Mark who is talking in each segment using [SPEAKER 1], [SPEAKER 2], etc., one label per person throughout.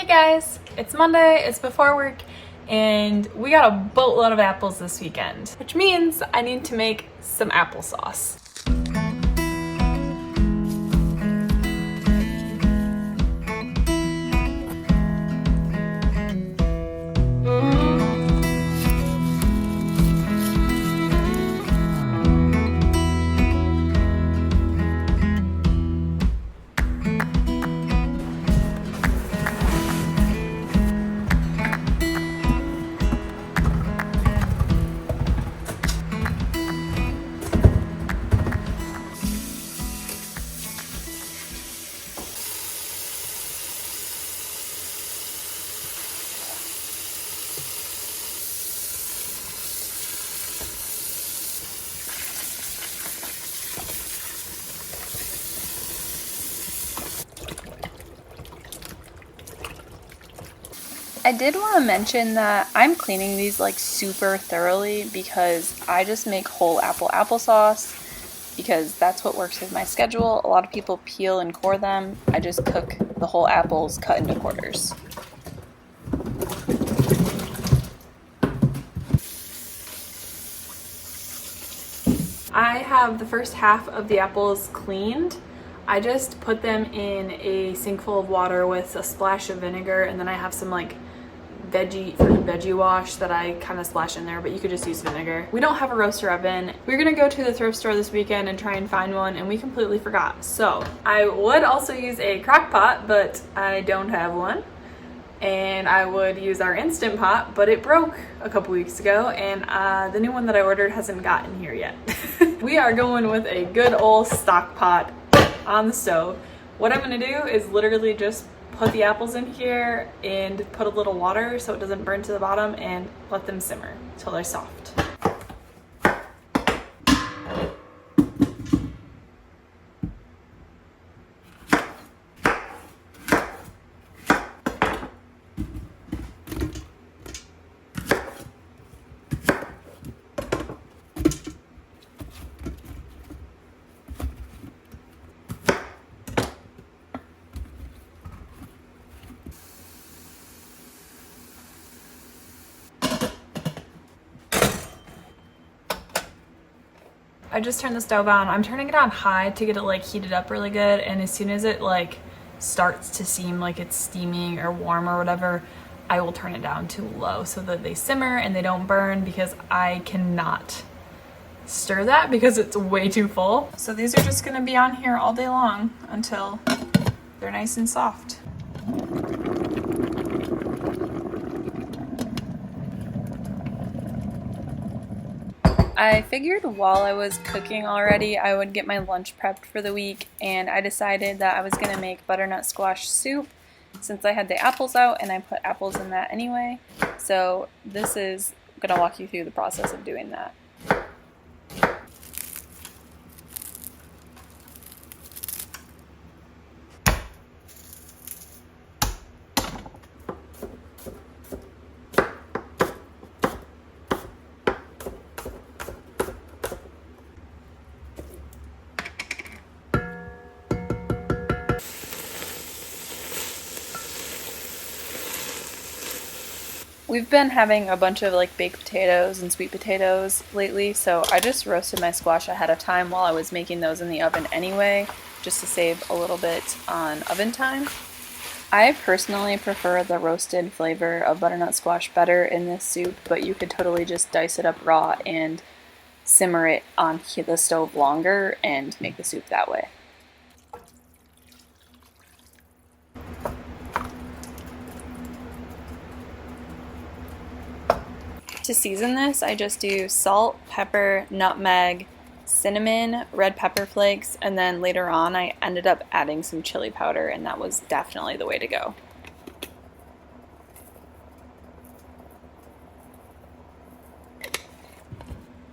[SPEAKER 1] guys, it's Monday, it's before work, and we got a boatload of apples this weekend, which means I need to make some applesauce. I did want to mention that I'm cleaning these like super thoroughly because I just make whole apple applesauce because that's what works with my schedule. A lot of people peel and core them. I just cook the whole apples cut into quarters. I have the first half of the apples cleaned. I just put them in a sink full of water with a splash of vinegar, and then I have some like veggie wash that I kind of splash in there, but you could just use vinegar. We don't have a roaster oven. We're gonna go to the thrift store this weekend and try and find one, and we completely forgot. So I would also use a crock pot, but I don't have one. And I would use our Instant Pot, but it broke a couple weeks ago, and the new one that I ordered hasn't gotten here yet. We are going with a good old stock pot on the stove. What I'm gonna do is literally just put the apples in here and put a little water so it doesn't burn to the bottom and let them simmer till they're soft. I just turned the stove on. I'm turning it on high to get it like heated up really good, and as soon as it like starts to seem like it's steaming or warm or whatever, I will turn it down to low so that they simmer and they don't burn, because I cannot stir that because it's way too full. So these are just gonna be on here all day long until they're nice and soft. I figured while I was cooking already, I would get my lunch prepped for the week, and I decided that I was going to make butternut squash soup since I had the apples out and I put apples in that anyway. So this is going to walk you through the process of doing that. We've been having a bunch of like baked potatoes and sweet potatoes lately, so I just roasted my squash ahead of time while I was making those in the oven anyway, just to save a little bit on oven time. I personally prefer the roasted flavor of butternut squash better in this soup, but you could totally just dice it up raw and simmer it on the stove longer and make the soup that way. To season this, I just do salt, pepper, nutmeg, cinnamon, red pepper flakes, and then later on I ended up adding some chili powder, and that was definitely the way to go.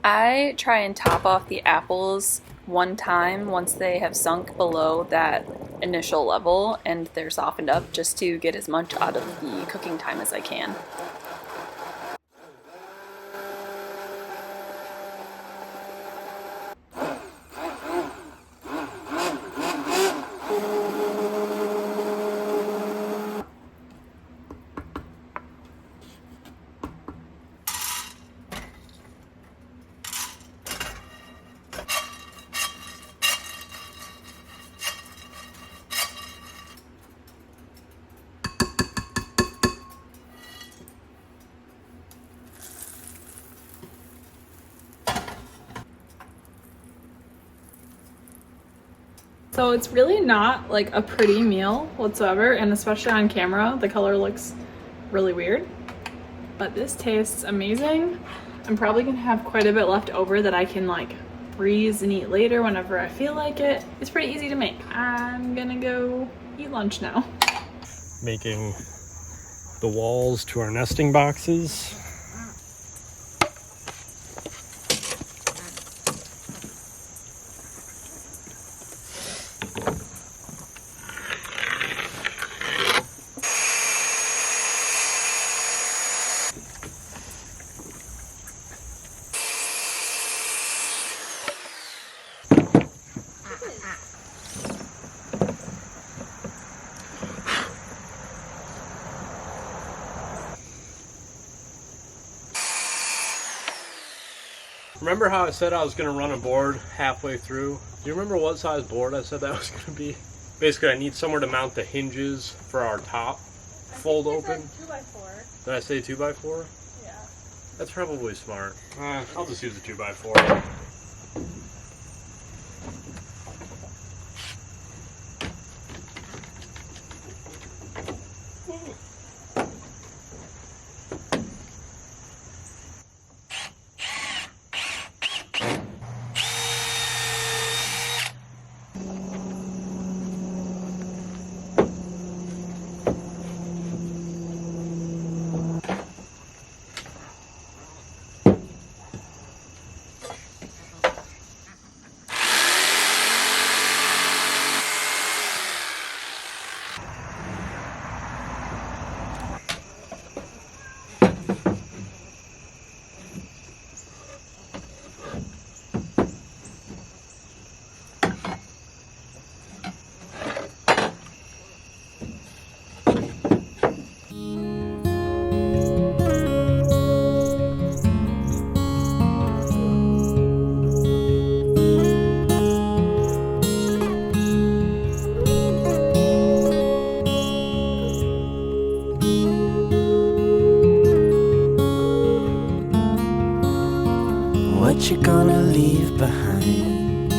[SPEAKER 1] I try and top off the apples one time once they have sunk below that initial level and they're softened up, just to get as much out of the cooking time as I can. So it's really not like a pretty meal whatsoever, and especially on camera, the color looks really weird. But this tastes amazing. I'm probably gonna have quite a bit left over that I can like freeze and eat later whenever I feel like it. It's pretty easy to make. I'm gonna go eat lunch now.
[SPEAKER 2] Making the walls to our nesting boxes. Remember how I said I was going to run a board halfway through? Do you remember what size board I said that was going to be? Basically, I need somewhere to mount the hinges for our top. Fold open. 2x4. Did I say 2x4?
[SPEAKER 1] Yeah.
[SPEAKER 2] That's probably smart. I'll just use a 2x4.
[SPEAKER 3] What you gonna leave behind,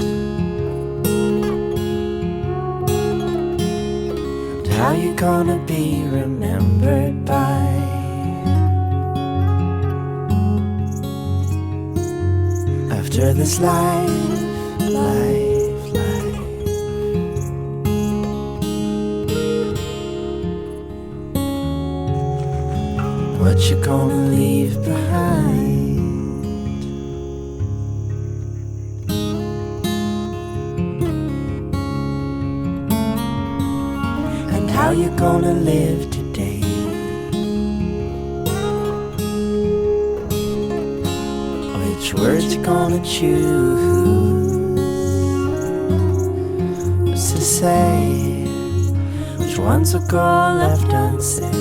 [SPEAKER 3] and how you gonna be remembered by. After this life. What you gonna leave behind? How you gonna live today? Which words you gonna choose to say? Which ones will go left unsaid?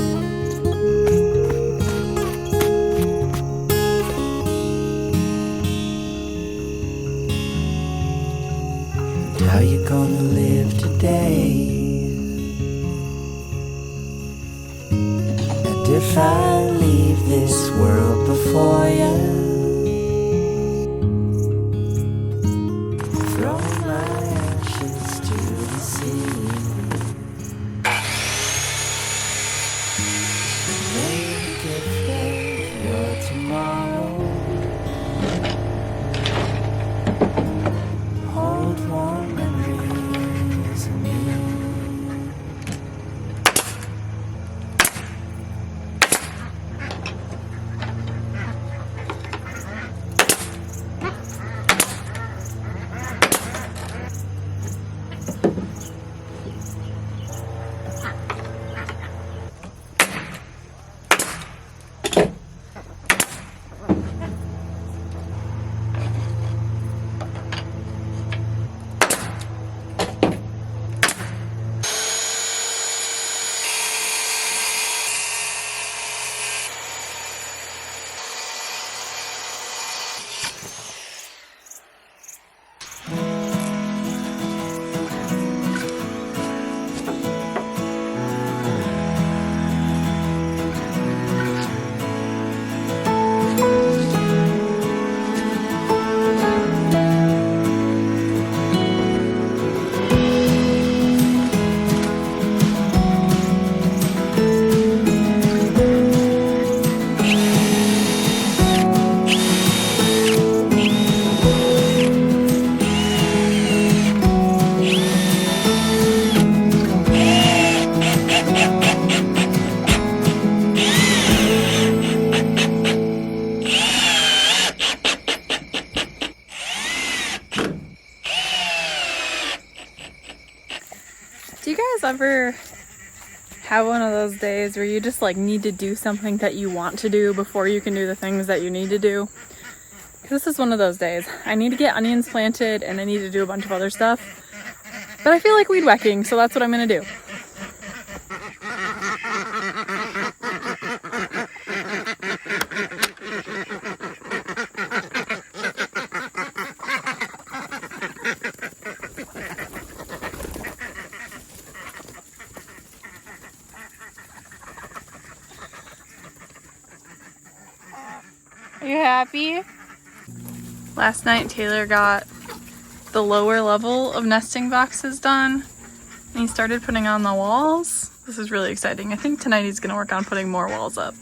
[SPEAKER 3] And how you gonna live today? If I leave this world before you, throw my ashes to the sea. Make a gift of your tomorrow. Hold warm memories of me.
[SPEAKER 1] have one of those days where you just like need to do something that you want to do before you can do the things that you need to do? This is one of those days. I need to get onions planted and I need to do a bunch of other stuff. But I feel like weed whacking, so that's what I'm gonna do. Are you happy? Last night Taylor got the lower level of nesting boxes done and he started putting on the walls. This is really exciting. I think tonight he's gonna work on putting more walls up.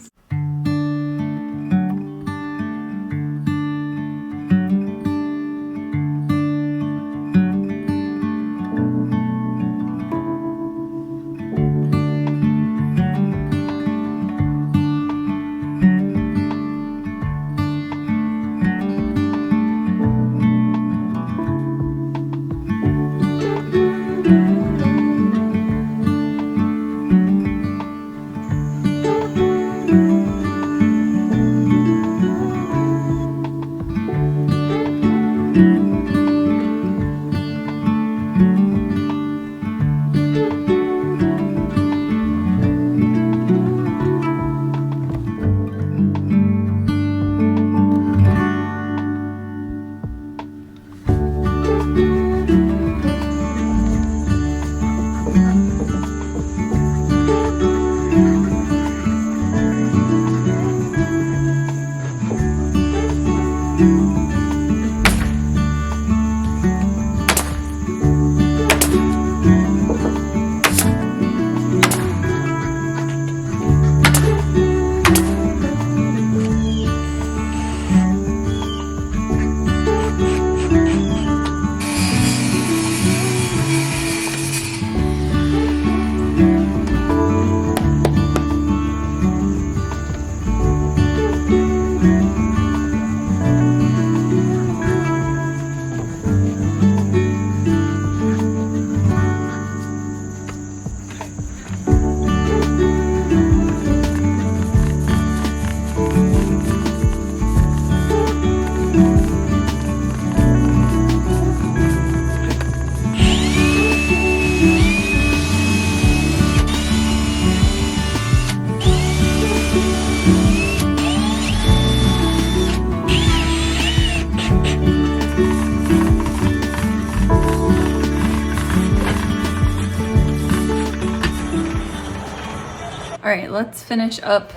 [SPEAKER 1] All right, let's finish up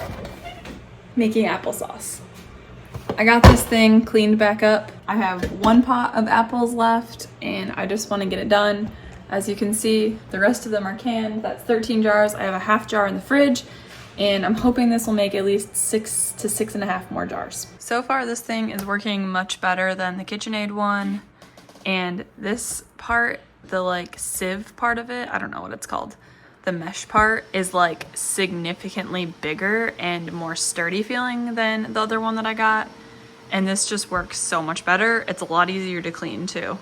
[SPEAKER 1] making applesauce. I got this thing cleaned back up. I have 1 pot of apples left and I just want to get it done. As you can see, the rest of them are canned. That's 13 jars. I have a half jar in the fridge and I'm hoping this will make at least 6 to 6.5 more jars. So far this thing is working much better than the KitchenAid one. And this part, the like sieve part of it, I don't know what it's called. The mesh part is like significantly bigger and more sturdy feeling than the other one that I got. And this just works so much better. It's a lot easier to clean too.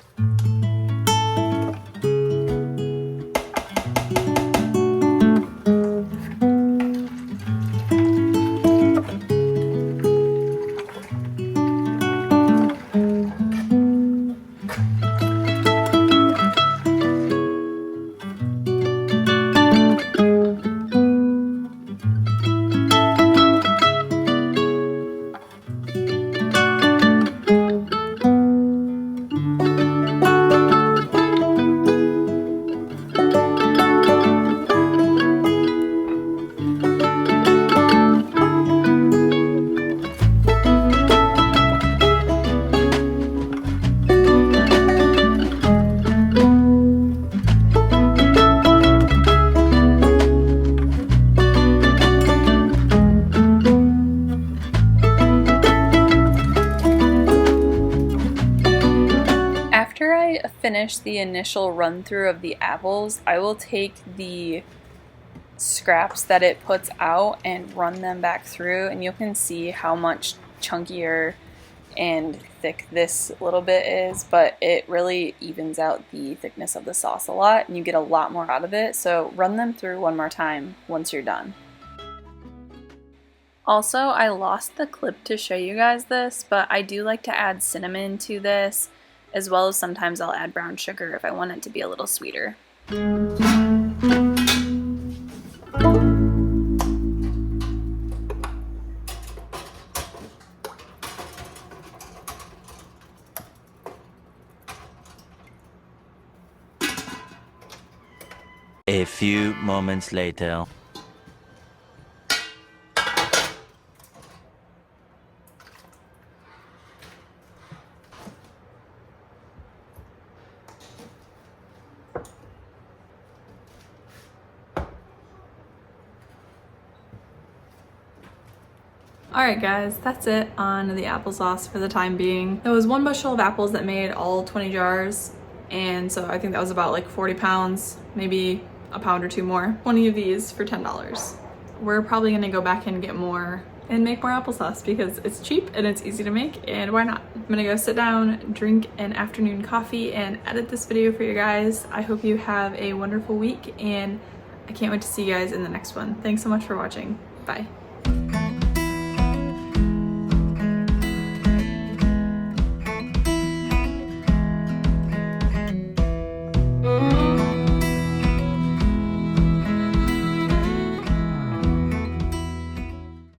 [SPEAKER 1] Finish the initial run through of the apples, I will take the scraps that it puts out and run them back through, and you can see how much chunkier and thick this little bit is, but it really evens out the thickness of the sauce a lot and you get a lot more out of it. So run them through one more time once you're done. Also, I lost the clip to show you guys this, but I do like to add cinnamon to this, as well as sometimes I'll add brown sugar if I want it to be a little sweeter.
[SPEAKER 3] A few moments later.
[SPEAKER 1] Alright guys, that's it on the applesauce for the time being. There was 1 bushel of apples that made all 20 jars, and so I think that was about like 40 pounds, maybe a pound or 2 more. 20 of these for $10. We're probably gonna go back and get more and make more applesauce because it's cheap and it's easy to make, and why not? I'm gonna go sit down, drink an afternoon coffee, and edit this video for you guys. I hope you have a wonderful week, and I can't wait to see you guys in the next one. Thanks so much for watching. Bye.